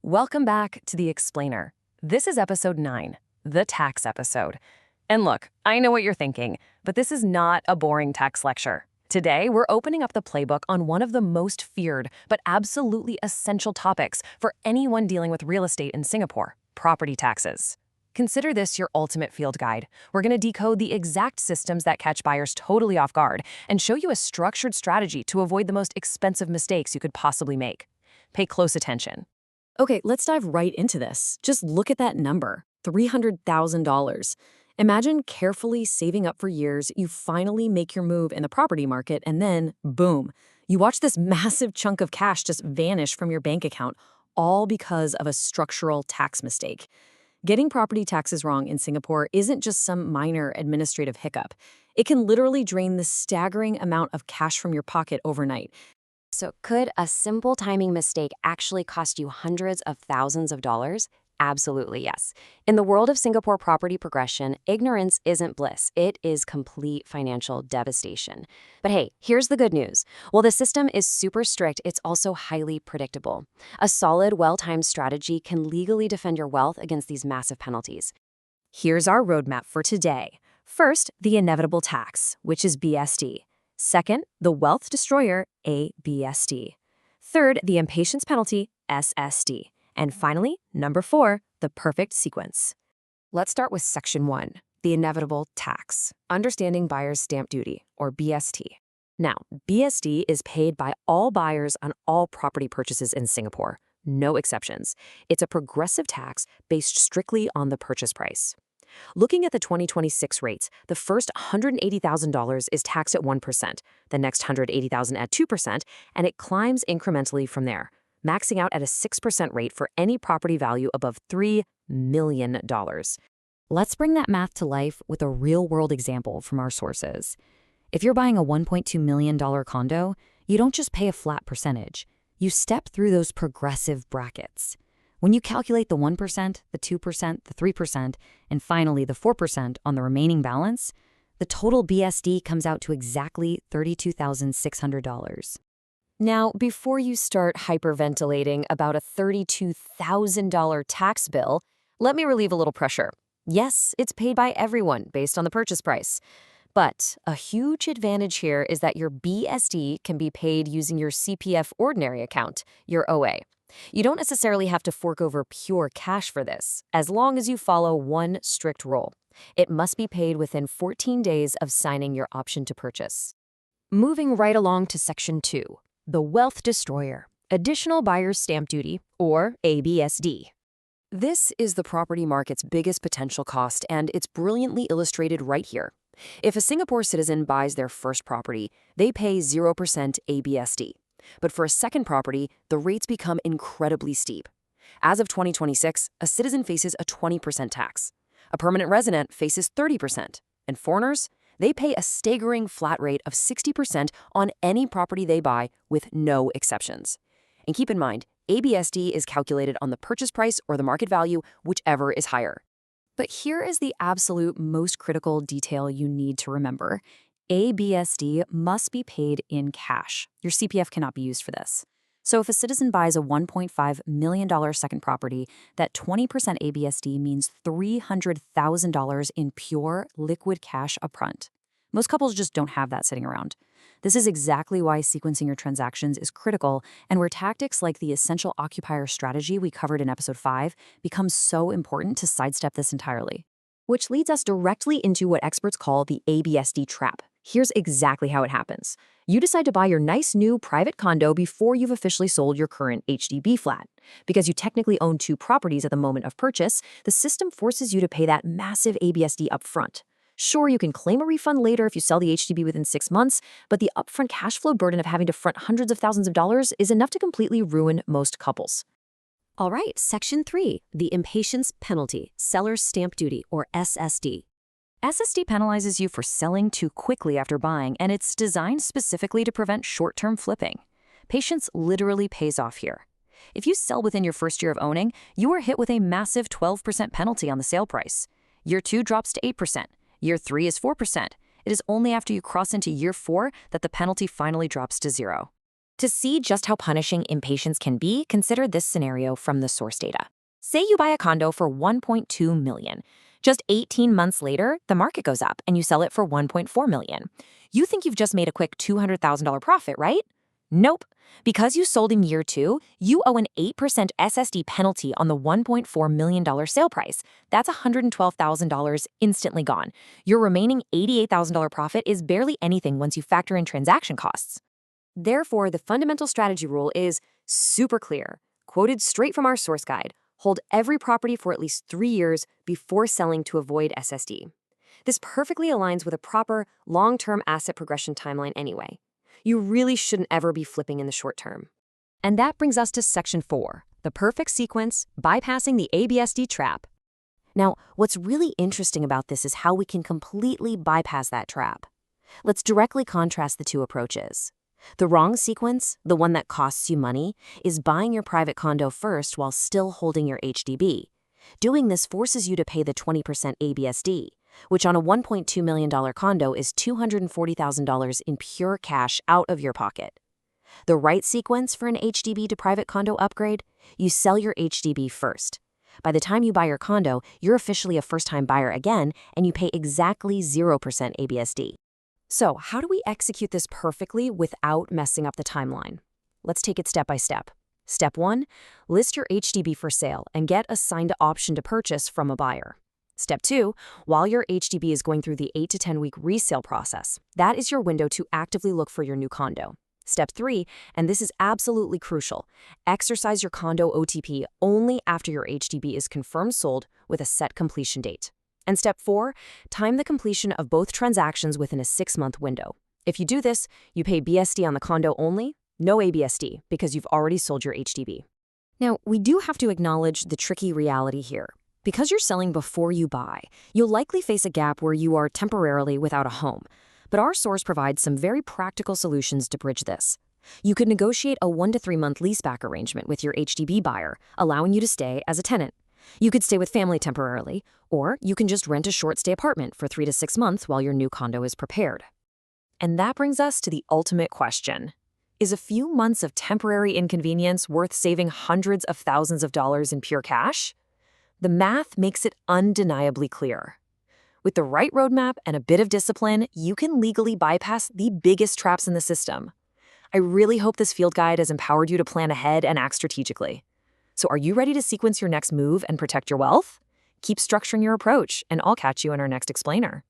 Welcome back to The Explainer. This is episode 9, the tax episode. And look, I know what you're thinking, but this is not a boring tax lecture. Today, we're opening up the playbook on one of the most feared but absolutely essential topics for anyone dealing with real estate in Singapore: property taxes. Consider this your ultimate field guide. We're going to decode the exact systems that catch buyers totally off guard and show you a structured strategy to avoid the most expensive mistakes you could possibly make. Pay close attention. Okay, let's dive right into this. Just look at that number, $300,000. Imagine carefully saving up for years, you finally make your move in the property market, and then, boom, you watch this massive chunk of cash just vanish from your bank account, all because of a structural tax mistake. Getting property taxes wrong in Singapore isn't just some minor administrative hiccup. It can literally drain the staggering amount of cash from your pocket overnight. So could a simple timing mistake actually cost you hundreds of thousands of dollars? Absolutely yes. In the world of Singapore property progression, ignorance isn't bliss. It is complete financial devastation. But hey, here's the good news. While the system is super strict, it's also highly predictable. A solid, well-timed strategy can legally defend your wealth against these massive penalties. Here's our roadmap for today. First, the inevitable tax, which is BSD. Second, the wealth destroyer, ABSD. Third, the impatience penalty, SSD. And finally, number 4, the perfect sequence. Let's start with Section 1, the inevitable tax, understanding buyer's stamp duty, or BST. Now, BSD is paid by all buyers on all property purchases in Singapore, no exceptions. It's a progressive tax based strictly on the purchase price. Looking at the 2026 rates, the first $180,000 is taxed at 1%, the next $180,000 at 2%, and it climbs incrementally from there, maxing out at a 6% rate for any property value above $3 million. Let's bring that math to life with a real-world example from our sources. If you're buying a $1.2 million condo, you don't just pay a flat percentage. You step through those progressive brackets. When you calculate the 1%, the 2%, the 3%, and finally the 4% on the remaining balance, the total BSD comes out to exactly $32,600. Now, before you start hyperventilating about a $32,000 tax bill, let me relieve a little pressure. Yes, it's paid by everyone based on the purchase price. But a huge advantage here is that your BSD can be paid using your CPF ordinary account, your OA. You don't necessarily have to fork over pure cash for this, as long as you follow one strict rule. It must be paid within 14 days of signing your option to purchase. Moving right along to Section 2, the wealth destroyer, additional buyer's stamp duty, or ABSD. This is the property market's biggest potential cost, and it's brilliantly illustrated right here. If a Singapore citizen buys their first property, they pay 0% ABSD. But for a second property, the rates become incredibly steep. As of 2026, a citizen faces a 20% tax. A permanent resident faces 30%. And foreigners, they pay a staggering flat rate of 60% on any property they buy, with no exceptions. And keep in mind, ABSD is calculated on the purchase price or the market value, whichever is higher. But here is the absolute most critical detail you need to remember. ABSD must be paid in cash. Your CPF cannot be used for this. So if a citizen buys a $1.5 million second property, that 20% ABSD means $300,000 in pure liquid cash upfront. Most couples just don't have that sitting around. This is exactly why sequencing your transactions is critical, and where tactics like the essential occupier strategy we covered in episode 5 become so important to sidestep this entirely. Which leads us directly into what experts call the ABSD trap. Here's exactly how it happens. You decide to buy your nice new private condo before you've officially sold your current HDB flat. Because you technically own 2 properties at the moment of purchase, the system forces you to pay that massive ABSD upfront. Sure, you can claim a refund later if you sell the HDB within 6 months, but the upfront cash flow burden of having to front hundreds of thousands of dollars is enough to completely ruin most couples. All right, Section 3, the impatience penalty, seller's stamp duty, or SSD. SSD penalizes you for selling too quickly after buying, and it's designed specifically to prevent short-term flipping. Patience literally pays off here. If you sell within your first year of owning, you are hit with a massive 12% penalty on the sale price. Year 2 drops to 8%. Year 3 is 4%. It is only after you cross into year 4 that the penalty finally drops to 0. To see just how punishing impatience can be, consider this scenario from the source data. Say you buy a condo for $1.2 million. Just 18 months later, the market goes up and you sell it for $1.4 million. You think you've just made a quick $200,000 profit, right? Nope. Because you sold in year 2, you owe an 8% SSD penalty on the $1.4 million sale price. That's $112,000 instantly gone. Your remaining $88,000 profit is barely anything once you factor in transaction costs. Therefore, the fundamental strategy rule is super clear, quoted straight from our source guide. Hold every property for at least 3 years before selling to avoid SSD. This perfectly aligns with a proper, long-term asset progression timeline anyway. You really shouldn't ever be flipping in the short term. And that brings us to Section 4, the perfect sequence, bypassing the ABSD trap. Now, what's really interesting about this is how we can completely bypass that trap. Let's directly contrast the two approaches. The wrong sequence, the one that costs you money, is buying your private condo first while still holding your HDB. Doing this forces you to pay the 20% ABSD, which on a $1.2 million condo is $240,000 in pure cash out of your pocket. The right sequence for an HDB to private condo upgrade? You sell your HDB first. By the time you buy your condo, you're officially a first-time buyer again, and you pay exactly 0% ABSD. So, how do we execute this perfectly without messing up the timeline? Let's take it step by step. Step 1, list your HDB for sale and get a signed option to purchase from a buyer. Step 2, while your HDB is going through the 8 to 10 week resale process, that is your window to actively look for your new condo. Step 3, and this is absolutely crucial, exercise your condo OTP only after your HDB is confirmed sold with a set completion date. And step 4, time the completion of both transactions within a 6-month window. If you do this, you pay BSD on the condo only, no ABSD, because you've already sold your HDB. Now, we do have to acknowledge the tricky reality here. Because you're selling before you buy, you'll likely face a gap where you are temporarily without a home. But our source provides some very practical solutions to bridge this. You could negotiate a 1 to 3 month leaseback arrangement with your HDB buyer, allowing you to stay as a tenant. You could stay with family temporarily, or you can just rent a short-stay apartment for 3 to 6 months while your new condo is prepared. And that brings us to the ultimate question. Is a few months of temporary inconvenience worth saving hundreds of thousands of dollars in pure cash? The math makes it undeniably clear. With the right roadmap and a bit of discipline, you can legally bypass the biggest traps in the system. I really hope this field guide has empowered you to plan ahead and act strategically. So are you ready to sequence your next move and protect your wealth? Keep structuring your approach, and I'll catch you in our next explainer.